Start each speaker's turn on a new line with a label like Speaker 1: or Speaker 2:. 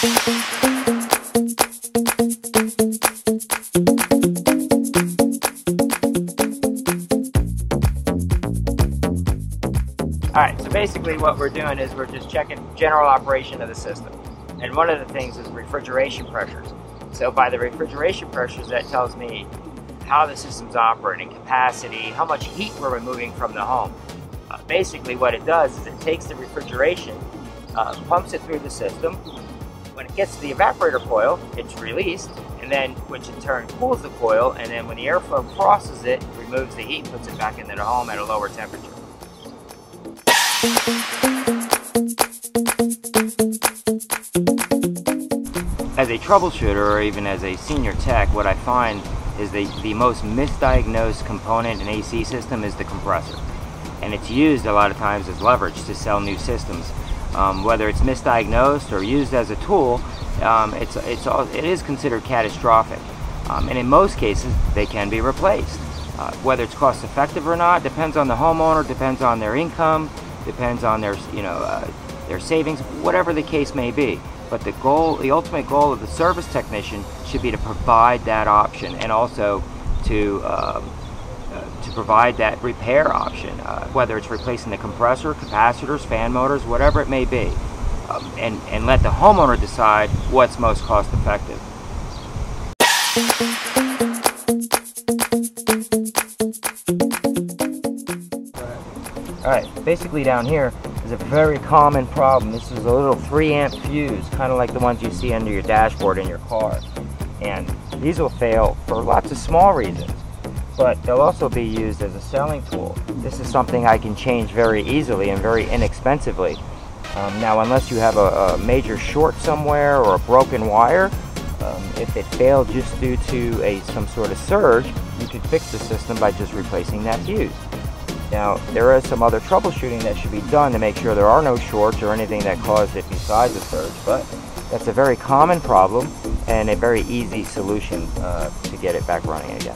Speaker 1: Alright, so basically what we're doing is we're just checking general operation of the system. And one of the things is refrigeration pressures. So by the refrigeration pressures, that tells me how the system's operating, capacity, how much heat we're removing from the home. Basically what it does is it takes the refrigeration, pumps it through the system. When it gets to the evaporator coil, it's released, and then which in turn cools the coil, and then when the airflow crosses it, removes the heat and puts it back into the home at a lower temperature. As a troubleshooter, or even as a senior tech, what I find is the most misdiagnosed component in an AC system is the compressor. And it's used a lot of times as leverage to sell new systems. Whether it's misdiagnosed or used as a tool, it is considered catastrophic. And in most cases, they can be replaced. Whether it's cost effective or not depends on the homeowner, depends on their income, depends on their, their savings, whatever the case may be. But the ultimate goal of the service technician should be to provide that option, and also to provide that repair option, whether it's replacing the compressor, capacitors, fan motors, whatever it may be, and let the homeowner decide what's most cost effective. Alright, basically down here is a very common problem. This is a little 3-amp fuse, kind of like the ones you see under your dashboard in your car. And these will fail for lots of small reasons, but they'll also be used as a selling tool. This is something I can change very easily and very inexpensively. Now, unless you have a major short somewhere or a broken wire, if it failed just due to some sort of surge, you could fix the system by just replacing that fuse. Now, there is some other troubleshooting that should be done to make sure there are no shorts or anything that caused it besides the surge, but that's a very common problem and a very easy solution to get it back running again.